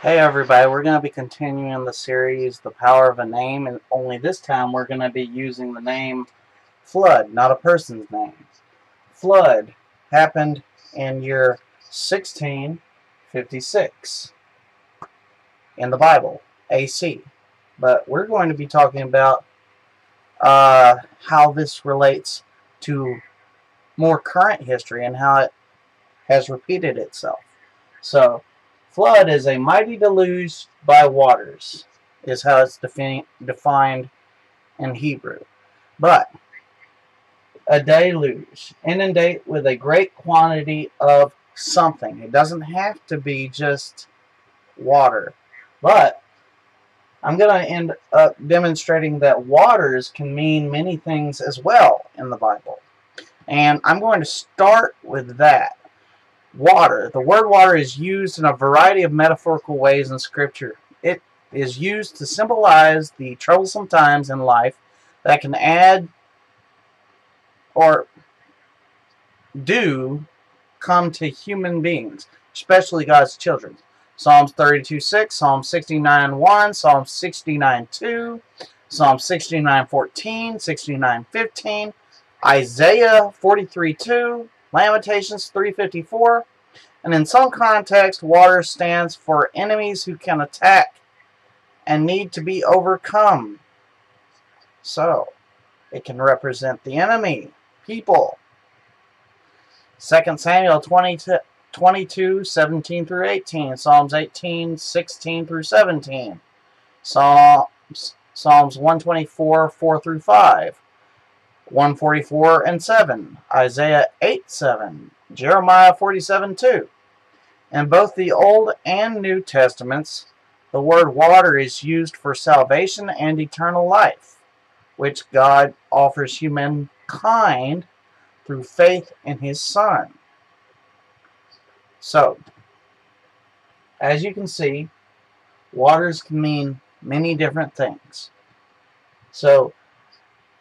Hey everybody, we're going to be continuing the series The Power of a Name, and only this time we're going to be using the name Flood, not a person's name. Flood happened in year 1656 in the Bible, AC. But we're going to be talking about how this relates to more current history and how it has repeated itself. So, flood is a mighty deluge by waters, is how it's defined in Hebrew. But a deluge, inundate with a great quantity of something. It doesn't have to be just water. But I'm going to end up demonstrating that waters can mean many things as well in the Bible. And I'm going to start with that. Water. The word water is used in a variety of metaphorical ways in Scripture. It is used to symbolize the troublesome times in life that can add or do come to human beings, especially God's children. Psalms 32:6, Psalm 69:1, Psalm 69:2, Psalm 69:14, 69:15, Isaiah 43:2, Lamentations 3:54. And in some context, water stands for enemies who can attack and need to be overcome. So, it can represent the enemy, people. 2 Samuel 22, 17 through 18, Psalms 18, 16 through 17, Psalms 124, 4 through 5, 144 and 7, Isaiah 8, 7, Jeremiah 47, 2. In both the Old and New Testaments, the word water is used for salvation and eternal life, which God offers humankind through faith in His Son. So, as you can see, waters can mean many different things. So,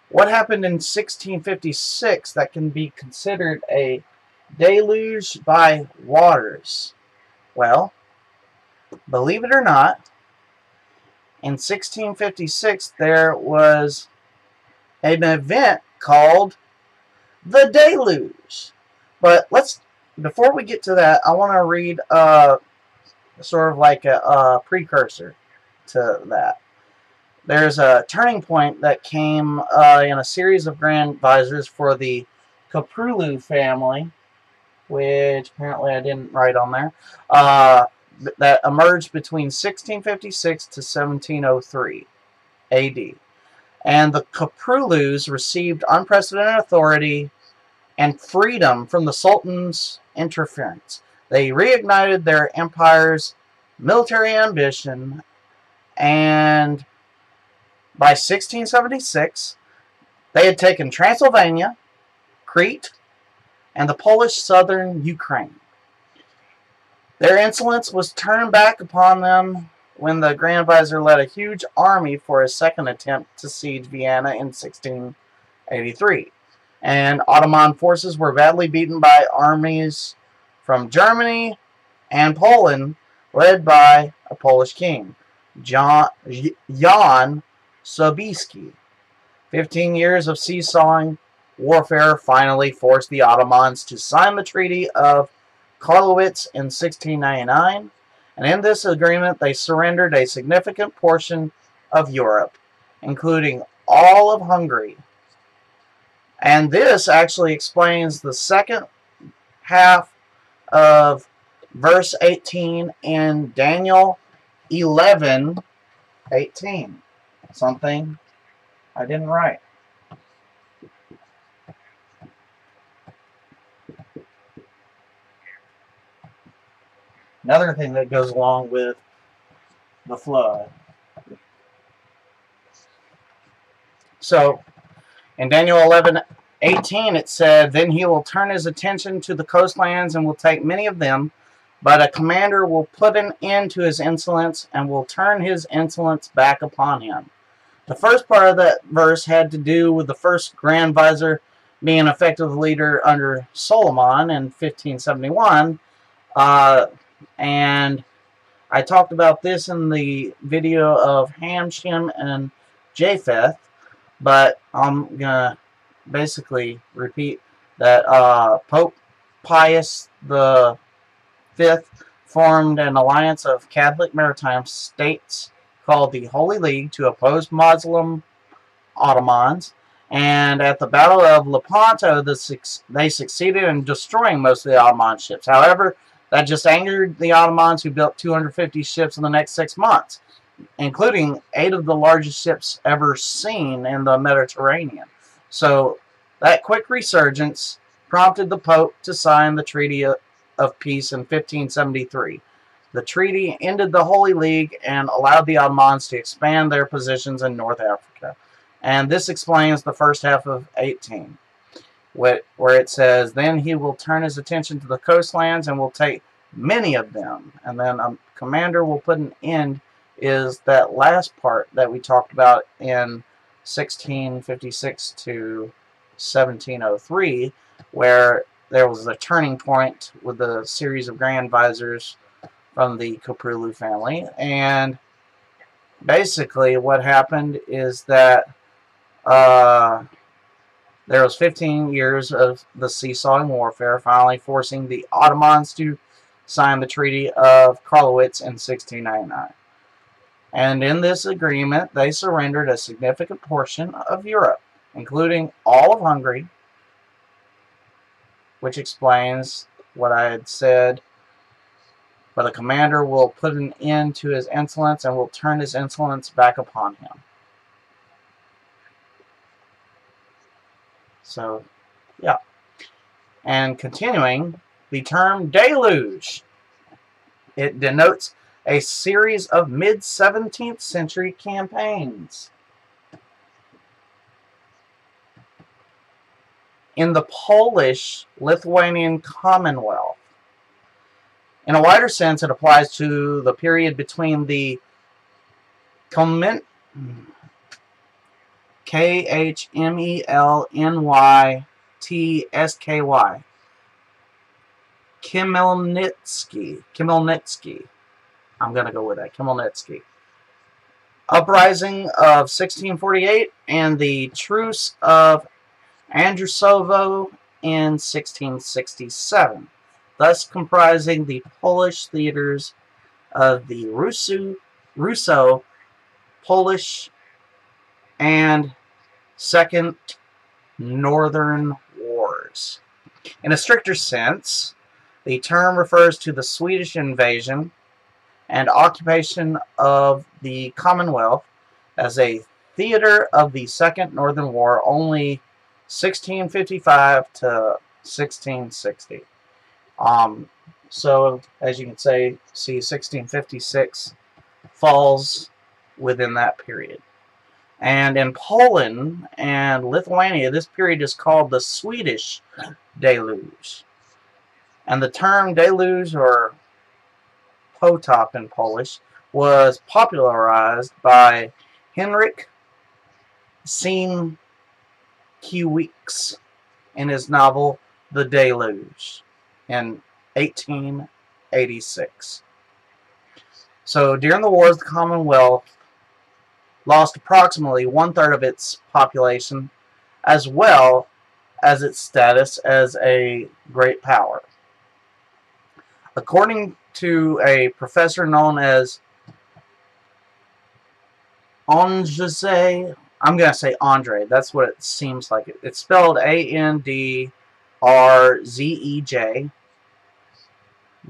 what happened in 1656 that can be considered a deluge by waters? Well, believe it or not, in 1656 there was an event called the deluge. But before we get to that, I want to read sort of like a precursor to that. There's a turning point that came in a series of grand visors for the Kaprulu family, which apparently I didn't write on there, that emerged between 1656 to 1703 AD. And the Kaprulus received unprecedented authority and freedom from the Sultan's interference. They reignited their empire's military ambition, and by 1676, they had taken Transylvania, Crete, and the Polish southern Ukraine. Their insolence was turned back upon them when the Grand Vizier led a huge army for his second attempt to siege Vienna in 1683. And Ottoman forces were badly beaten by armies from Germany and Poland, led by a Polish king, Jan Sobieski. 15 years of seesawing warfare finally forced the Ottomans to sign the Treaty of Karlowitz in 1699, and in this agreement they surrendered a significant portion of Europe, including all of Hungary. And this actually explains the second half of verse 18 in Daniel 11:18. Something I didn't write. Another thing that goes along with the flood. So, in Daniel 11:18 it said, "Then he will turn his attention to the coastlands and will take many of them, but a commander will put an end to his insolence and will turn his insolence back upon him." The first part of that verse had to do with the first Grand Vizier being an effective leader under Solomon in 1571, and I talked about this in the video of Ham, Shem, and Japheth, but I'm going to basically repeat that Pope Pius the Fifth formed an alliance of Catholic maritime states called the Holy League to oppose Muslim Ottomans. And at the Battle of Lepanto, they succeeded in destroying most of the Ottoman ships. However, that just angered the Ottomans, who built 250 ships in the next 6 months, including 8 of the largest ships ever seen in the Mediterranean. So that quick resurgence prompted the Pope to sign the Treaty of Peace in 1573. The treaty ended the Holy League and allowed the Ottomans to expand their positions in North Africa. And this explains the first half of 18, where it says, "Then he will turn his attention to the coastlands and will take many of them." And then a commander will put an end, is that last part that we talked about in 1656 to 1703, where there was a turning point with a series of grand visors from the Koprulu family. And basically what happened is that there was 15 years of the seesawing warfare, finally forcing the Ottomans to sign the Treaty of Karlowitz in 1699. And in this agreement, they surrendered a significant portion of Europe, including all of Hungary, which explains what I had said. But the commander will put an end to his insolence and will turn his insolence back upon him. So, yeah. And continuing, the term deluge. It denotes a series of mid-17th century campaigns. In the Polish-Lithuanian Commonwealth. In a wider sense, it applies to the period between the Khmelnytsky Khmelnytsky. I'm going to go with that. Khmelnytsky uprising of 1648 and the Truce of Andrusovo in 1667, thus comprising the Polish theaters of the Russo-Polish and Second Northern Wars. In a stricter sense, the term refers to the Swedish invasion and occupation of the Commonwealth as a theater of the Second Northern War, only 1655 to 1660. So, as you can see, 1656 falls within that period. And in Poland and Lithuania, this period is called the Swedish deluge. And the term deluge, or potop in Polish, was popularized by Henryk Sienkiewicz in his novel The Deluge in 1886. So during the wars, the Commonwealth lost approximately 1/3 of its population, as well as its status as a great power. According to a professor known as Andrzej, I'm going to say Andre, that's what it seems like. It's spelled Andrzej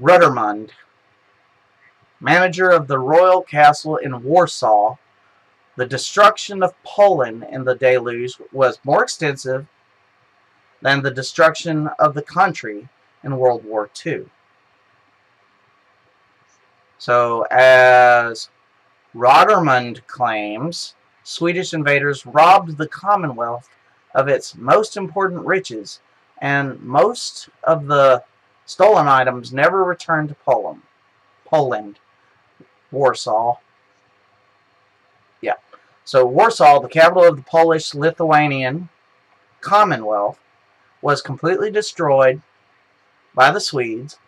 Ruddermund, manager of the royal castle in Warsaw. The destruction of Poland in the deluge was more extensive than the destruction of the country in World War II. So, as Ruddermund claims, Swedish invaders robbed the Commonwealth of its most important riches, and most of the stolen items never returned to Poland. Warsaw. Yeah. So Warsaw, the capital of the Polish-Lithuanian Commonwealth, was completely destroyed by the Swedes,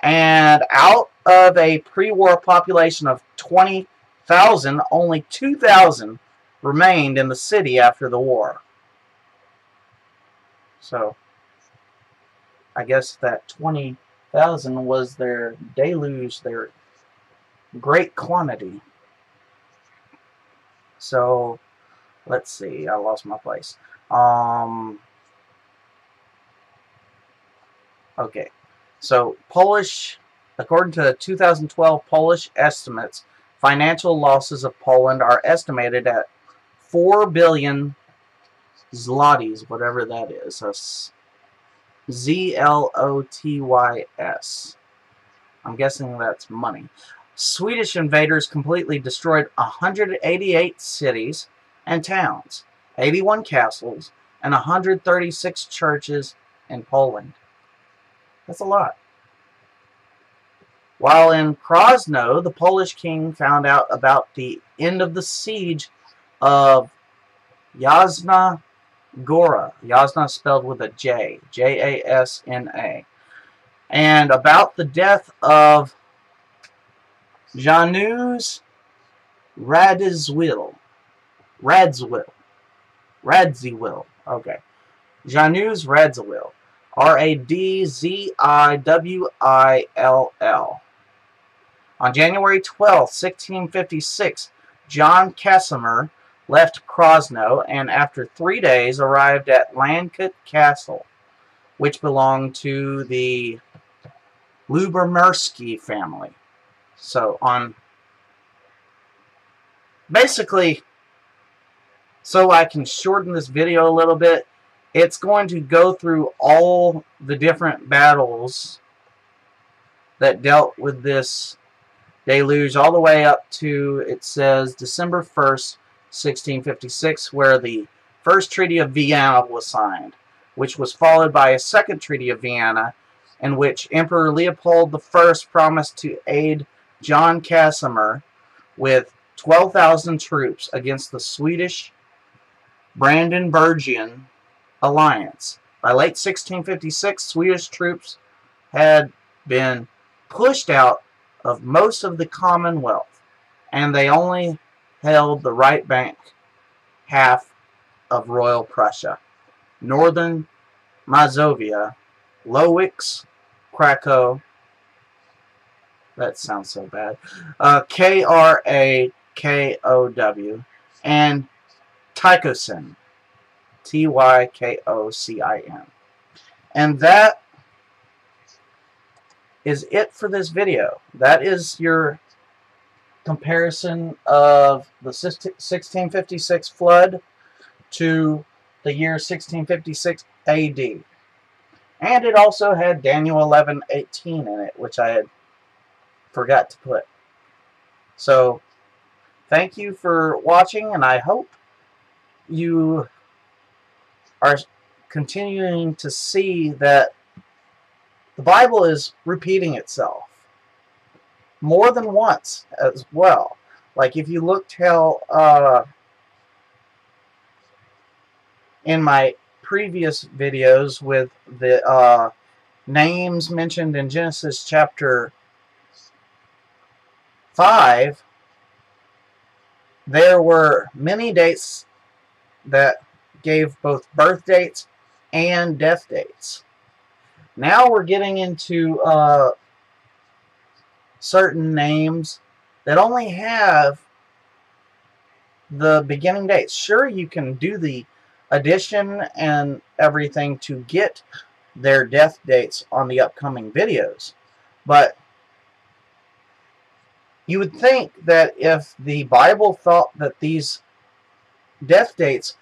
And out of a pre-war population of 20,000, only 2,000 remained in the city after the war. So, I guess that 20,000 was their deluge, their great quantity. So, let's see. I lost my place. Okay. So, according to 2012 Polish estimates, financial losses of Poland are estimated at 4 billion zlotys, whatever that is. ZLOTYS. I'm guessing that's money. Swedish invaders completely destroyed 188 cities and towns, 81 castles, and 136 churches in Poland. That's a lot. While in Krosno, the Polish king found out about the end of the siege of Jasna Gora. Jasna spelled with a J. Jasna. And about the death of Janusz Radziwiłł. Okay. Janusz Radziwiłł. Radziwill. On January 12, 1656, John Casimir left Krosno and after 3 days arrived at Landkut Castle, which belonged to the Lubomirski family. So basically, so I can shorten this video a little bit, it's going to go through all the different battles that dealt with this deluge all the way up to, it says, December 1st, 1656, where the First Treaty of Vienna was signed, which was followed by a Second Treaty of Vienna, in which Emperor Leopold I promised to aid John Casimir with 12,000 troops against the Swedish Brandenburgian alliance. By late 1656, Swedish troops had been pushed out of most of the Commonwealth, and they only held the right bank half of Royal Prussia, Northern Mazovia, Lowicz, Krakow, that sounds so bad, Krakow, and Tykocin, Tykocin. And that is it for this video. That is your comparison of the 1656 flood to the year 1656 AD. And it also had Daniel 11:18 in it, which I had forgot to put. So, thank you for watching, and I hope you are continuing to see that the Bible is repeating itself more than once as well. Like if you looked how in my previous videos with the names mentioned in Genesis chapter 5, there were many dates that gave both birth dates and death dates. Now we're getting into certain names that only have the beginning dates. Sure, you can do the addition and everything to get their death dates on the upcoming videos, but you would think that if the Bible thought that these death dates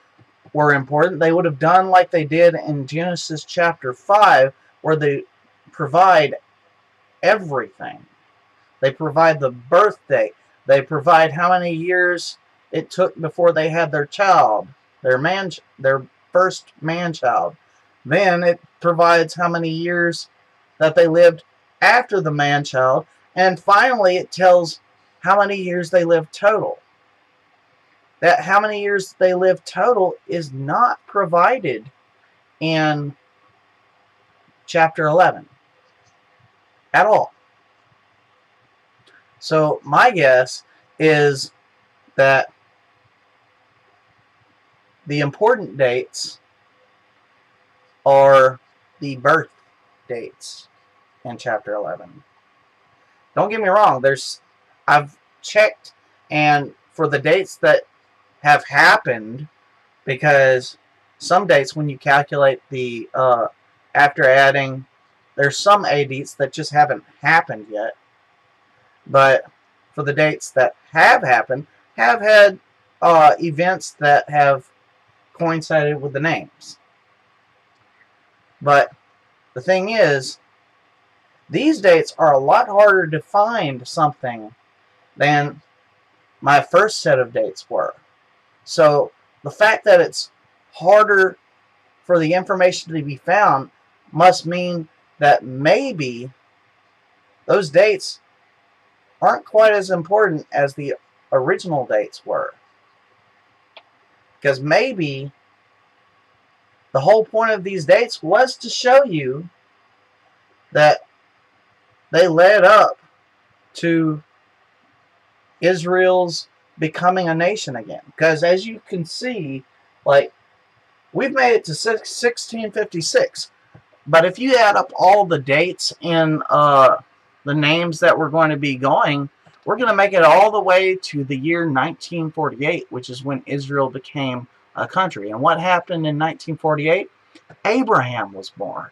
were important, they would have done like they did in Genesis chapter 5, where they provide everything. They provide the birth date. They provide how many years it took before they had their child, their first man-child. Then it provides how many years that they lived after the man-child. And finally, it tells how many years they lived total. That how many years they lived total is not provided in chapter 11. at all. So my guess is that the important dates are the birth dates in chapter 11. Don't get me wrong, I've checked, and for the dates that have happened, because some dates when you calculate the after adding, there's some dates that just haven't happened yet, but for the dates that have happened, have had events that have coincided with the names. But the thing is, these dates are a lot harder to find something than my first set of dates were. So the fact that it's harder for the information to be found must mean that maybe those dates aren't quite as important as the original dates were. Because maybe the whole point of these dates was to show you that they led up to Israel's becoming a nation again. Because as you can see, like, we've made it to 1656. But if you add up all the dates in the names that we're going to be going, we're going to make it all the way to the year 1948, which is when Israel became a country. And what happened in 1948? Abraham was born.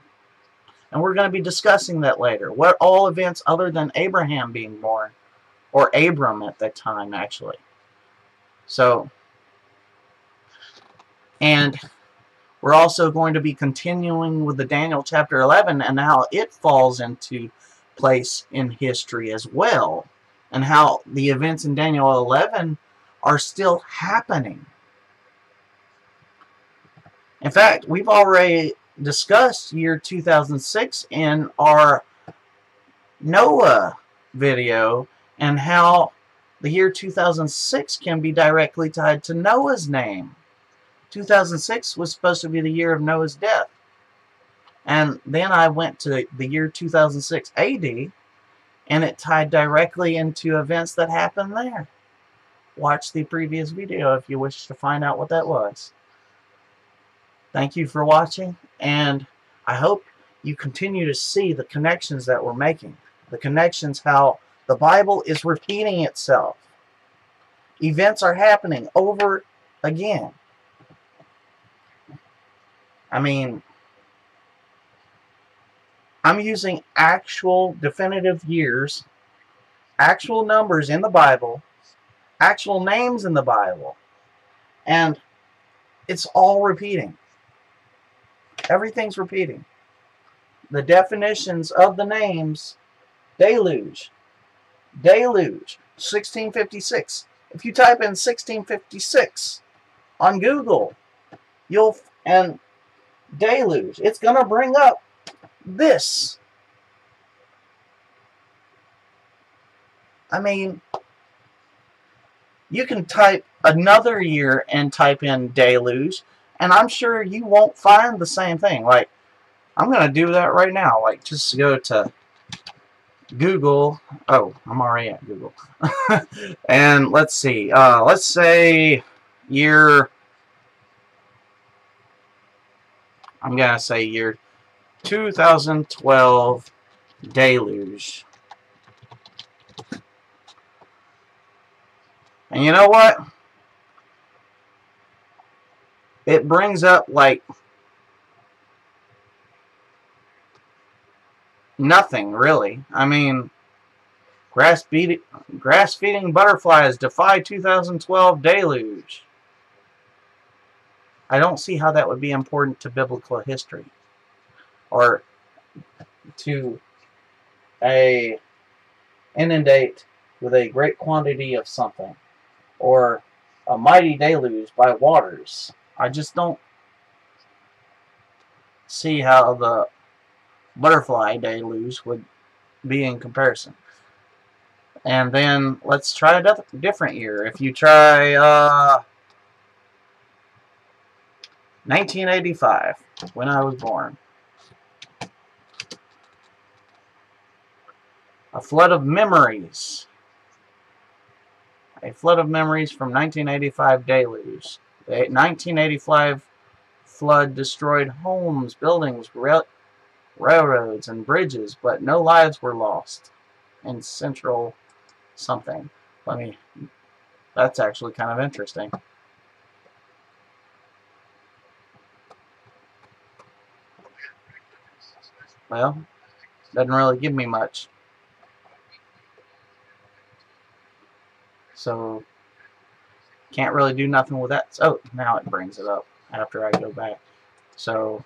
And we're going to be discussing that later. What all events other than Abraham being born, or Abram at that time, actually. So, and we're also going to be continuing with the Daniel chapter 11 and how it falls into place in history as well. And how the events in Daniel 11 are still happening. In fact, we've already discussed year 2006 in our Noah video, and how the year 2006 can be directly tied to Noah's name. 2006 was supposed to be the year of Noah's death. And then I went to the year 2006 AD, and it tied directly into events that happened there. Watch the previous video if you wish to find out what that was. Thank you for watching, and I hope you continue to see the connections that we're making. The connections, how the Bible is repeating itself. Events are happening over again. I mean, I'm using actual definitive years, actual numbers in the Bible, actual names in the Bible, and it's all repeating. Everything's repeating. The definitions of the names: deluge, 1656. If you type in 1656 on Google, and deluge, it's going to bring up this. I mean, you can type another year and type in deluge, and I'm sure you won't find the same thing. Like, I'm going to do that right now. Like, just go to Google. Oh, I'm already at Google. And let's see. Let's say year... I'm going to say year 2012 deluge. And you know what? It brings up, like, nothing, really. I mean, grass-feeding butterflies defy 2012 deluge. I don't see how that would be important to biblical history, or to inundate with a great quantity of something, or a mighty deluge by waters. I just don't see how the butterfly deluge would be in comparison. And then let's try a different year. If you try 1985, when I was born. A Flood of Memories. A Flood of Memories from 1985 deluge. The 1985 flood destroyed homes, buildings, railroads, and bridges, but no lives were lost in central something. That's actually kind of interesting. Well, doesn't really give me much. So, can't really do nothing with that. Oh, now it brings it up after I go back. So,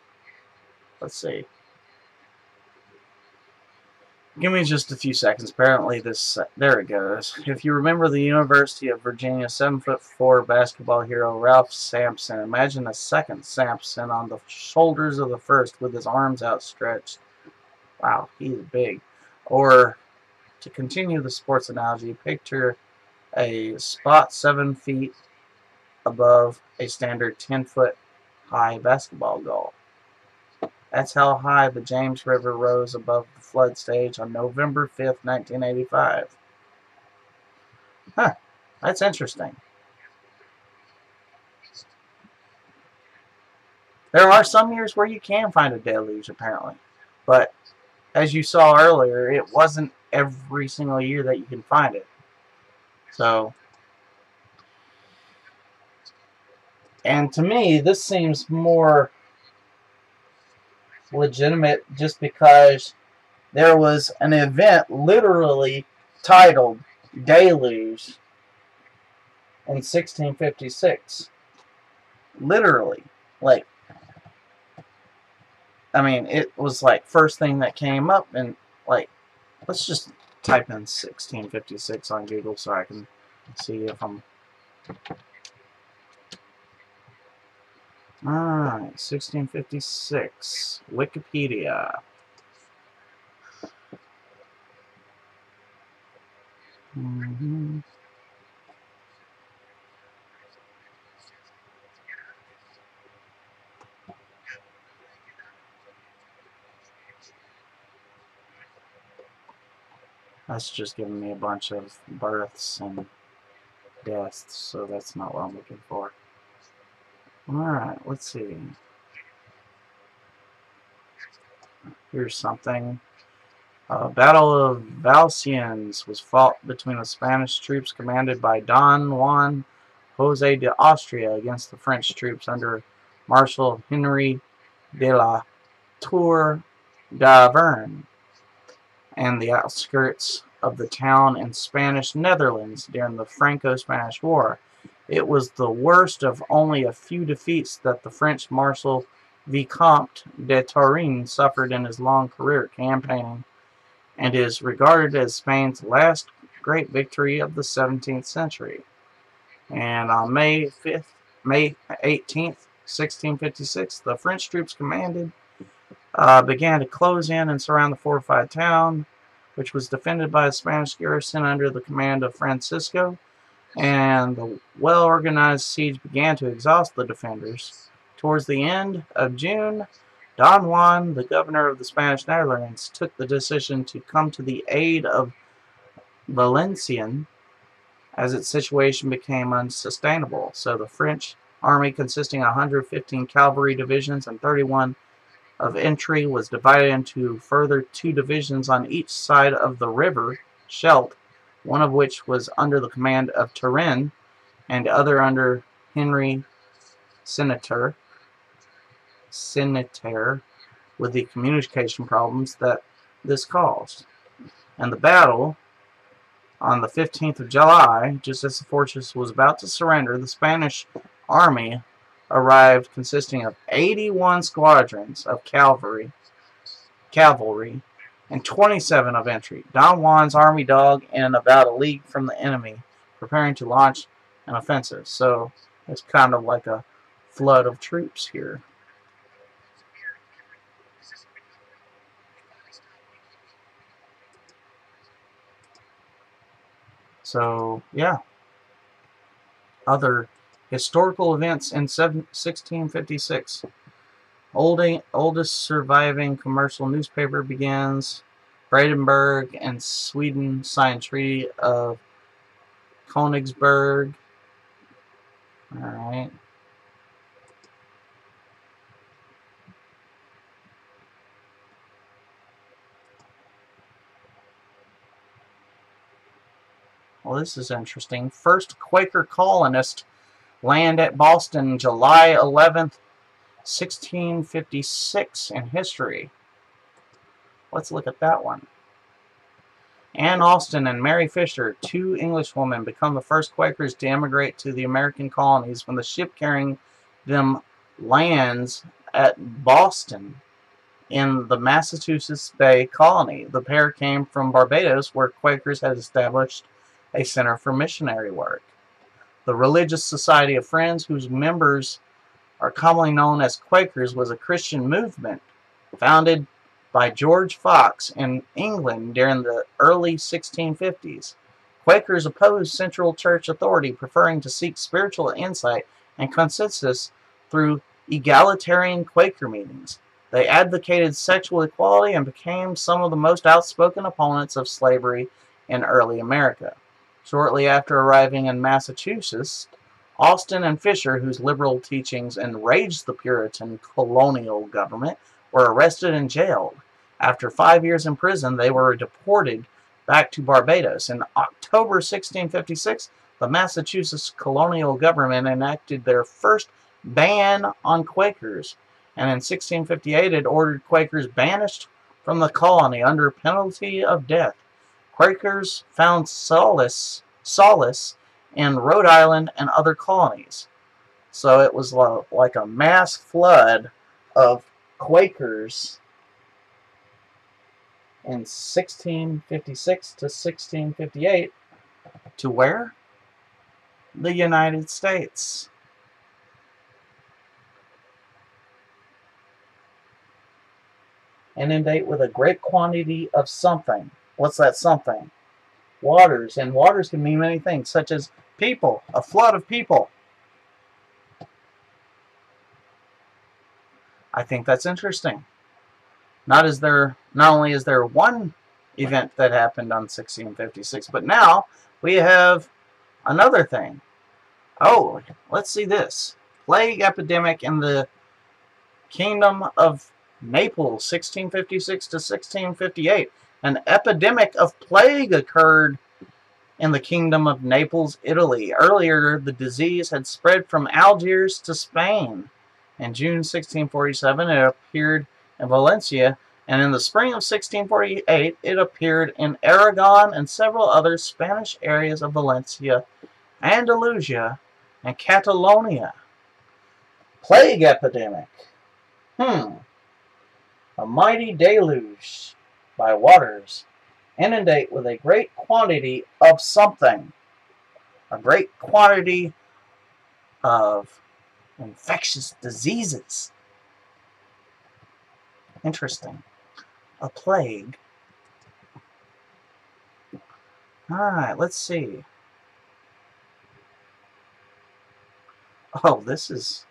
let's see. Give me just a few seconds. Apparently there it goes. If you remember the University of Virginia 7'4" basketball hero Ralph Sampson, imagine a second Sampson on the shoulders of the first with his arms outstretched. Wow, he's big. Or, to continue the sports analogy, picture a spot 7 feet above a standard 10-foot high basketball goal. That's how high the James River rose above the flood stage on November 5th, 1985. Huh, that's interesting. There are some years where you can find a deluge, apparently. But, as you saw earlier, it wasn't every single year that you can find it. So, and to me, this seems more legitimate just because there was an event literally titled Deluge in 1656. Literally. Like, I mean, it was like first thing that came up, and like, let's just type in 1656 on Google so I can see if I'm... Alright, 1656. Wikipedia. That's just giving me a bunch of births and deaths, so that's not what I'm looking for. Alright, let's see. Here's something. Battle of Valenciennes was fought between the Spanish troops commanded by Don Juan Jose de Austria against the French troops under Marshal Henry de la Tour d'Auvergne and the outskirts of the town in Spanish Netherlands during the Franco-Spanish War. It was the worst of only a few defeats that the French Marshal Vicomte de Turenne suffered in his long career campaigning, and is regarded as Spain's last great victory of the 17th century. And on May 18th, 1656, the French troops began to close in and surround the fortified town, which was defended by a Spanish garrison under the command of Francisco, and the well-organized siege began to exhaust the defenders. Towards the end of June, Don Juan, the governor of the Spanish Netherlands, took the decision to come to the aid of Valenciennes as its situation became unsustainable. So the French army, consisting of 115 cavalry divisions and 31 of infantry, was divided into further 2 divisions on each side of the river Scheldt, one of which was under the command of Turenne, and the other under Henry Senator, with the communication problems that this caused. And the battle, on the 15th of July, just as the fortress was about to surrender, the Spanish army arrived consisting of 81 squadrons of cavalry and 27 of infantry. Don Juan's army dug in about a league from the enemy, preparing to launch an offensive. So it's kind of like a flood of troops here. So, yeah. Other historical events in 1656. Oldest surviving commercial newspaper begins. Brandenburg and Sweden signed Treaty of Königsberg. Alright. Well, this is interesting. First Quaker colonist land at Boston, July 11th, 1656 in history. Let's look at that one. Anne Austen and Mary Fisher, two Englishwomen, become the first Quakers to emigrate to the American colonies when the ship carrying them lands at Boston in the Massachusetts Bay Colony. The pair came from Barbados, where Quakers had established a center for missionary work. The Religious Society of Friends, whose members are commonly known as Quakers, was a Christian movement founded by George Fox in England during the early 1650s. Quakers opposed central church authority, preferring to seek spiritual insight and consensus through egalitarian Quaker meetings. They advocated sexual equality and became some of the most outspoken opponents of slavery in early America. Shortly after arriving in Massachusetts, Austen and Fisher, whose liberal teachings enraged the Puritan colonial government, were arrested and jailed. After 5 years in prison, they were deported back to Barbados. In October 1656, the Massachusetts colonial government enacted their first ban on Quakers, and in 1658 it ordered Quakers banished from the colony under penalty of death. Quakers found solace in Rhode Island and other colonies. So it was like a mass flood of Quakers in 1656 to 1658 to where? The United States. Inundate with a great quantity of something. What's that something? Waters. And waters can mean many things, such as people, a flood of people. I think that's interesting. Not only is there one event that happened on 1656, but now we have another thing. Oh, let's see this. Plague epidemic in the Kingdom of Naples, 1656 to 1658. An epidemic of plague occurred in the Kingdom of Naples, Italy. Earlier, the disease had spread from Algiers to Spain. In June 1647, it appeared in Valencia, and in the spring of 1648, it appeared in Aragon and several other Spanish areas of Valencia, Andalusia, and Catalonia. Plague epidemic. A mighty deluge by waters inundate with a great quantity of something. A great quantity of infectious diseases. Interesting. A plague. Alright, let's see. Oh, this is...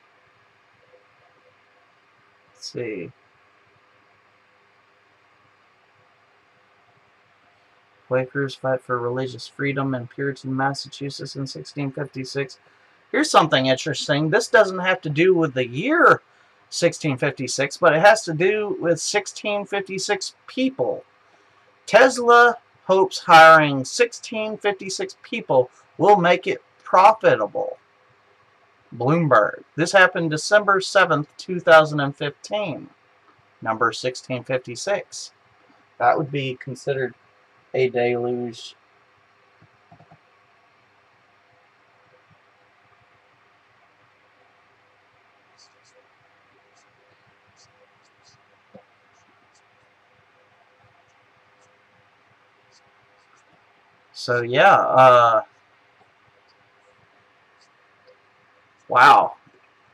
Let's see. Quakers fight for religious freedom in Puritan Massachusetts in 1656. Here's something interesting. This doesn't have to do with the year 1656, but it has to do with 1656 people. Tesla hopes hiring 1656 people will make it profitable. Bloomberg. This happened December 7th, 2015. Number 1656. That would be considered a deluge. So yeah, wow.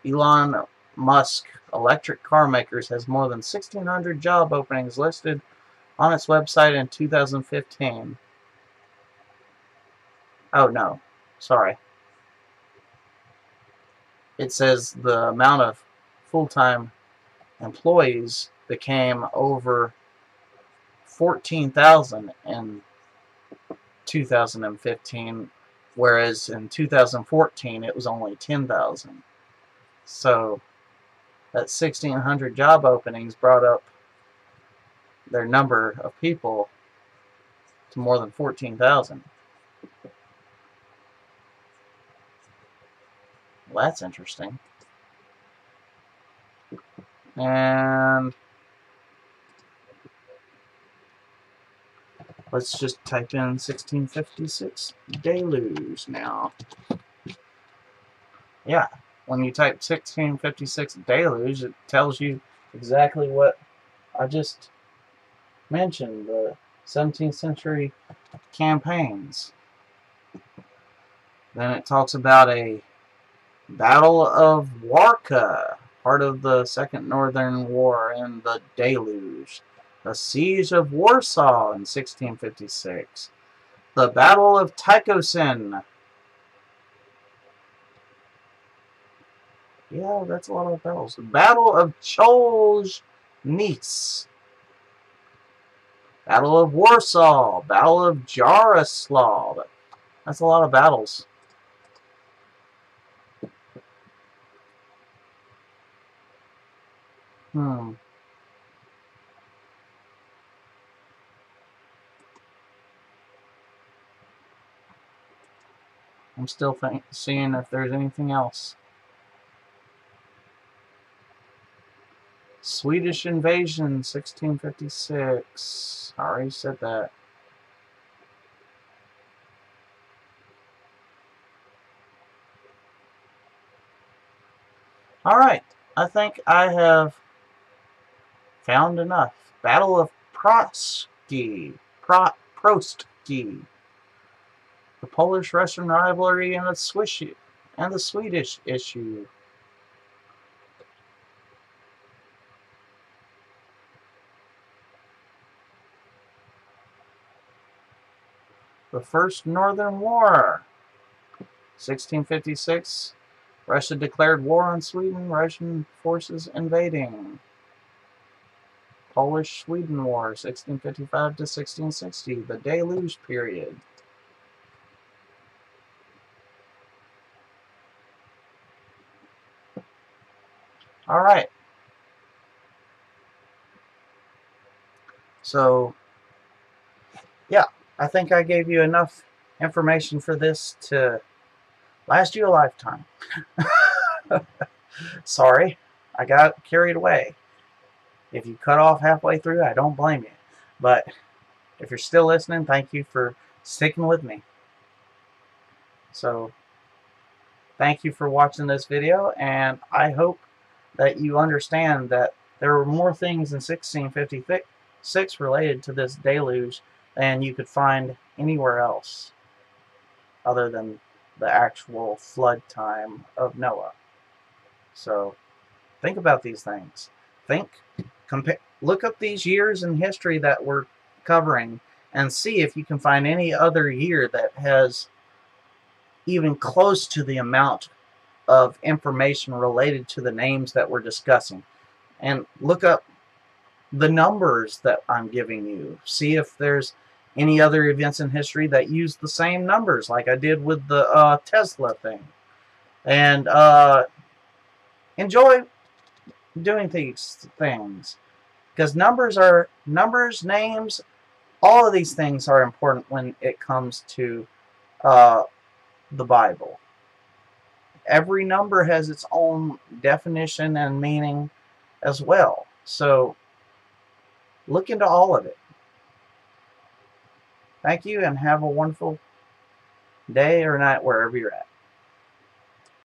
Elon Musk Electric Car Makers has more than 1,600 job openings listed on its website in 2015. Oh no, sorry. It says the amount of full-time employees became over 14,000 in 2015, whereas in 2014 it was only 10,000. So that 1,600 job openings brought up their number of people to more than 14,000. Well, that's interesting. And let's just type in 1656 deluge now. Yeah, when you type 1656 deluge, it tells you exactly what I just mentioned, the 17th century campaigns. Then it talks about a Battle of Warka, part of the Second Northern War, and the Deluge. The Siege of Warsaw in 1656. The Battle of Tychosin. Yeah, that's a lot of battles. The Battle of Cholznice. Battle of Warsaw. Battle of Jaroslav. That's a lot of battles. I'm still seeing if there's anything else. Swedish invasion, 1656. I already said that. Alright, I think I have found enough. Battle of Prostki. Prostki. The Polish-Russian rivalry and the Swedish issue. The First Northern War. 1656. Russia declared war on Sweden. Russian forces invading. Polish-Sweden War, 1655 to 1660. The Deluge period. Alright. So, yeah, I think I gave you enough information for this to last you a lifetime. Sorry, I got carried away. If you cut off halfway through, I don't blame you. But if you're still listening, thank you for sticking with me. So, thank you for watching this video, and I hope that you understand that there were more things in 1656 related to this deluge than you could find anywhere else other than the actual flood time of Noah. So think about these things. Look up these years in history that we're covering and see if you can find any other year that has even close to the amount of information related to the names that we're discussing. And look up the numbers that I'm giving you. See if there's any other events in history that use the same numbers, like I did with the Tesla thing. And enjoy doing these things, because numbers, names, all of these things are important when it comes to the Bible. Every number has its own definition and meaning as well. So look into all of it. Thank you, and have a wonderful day or night wherever you're at.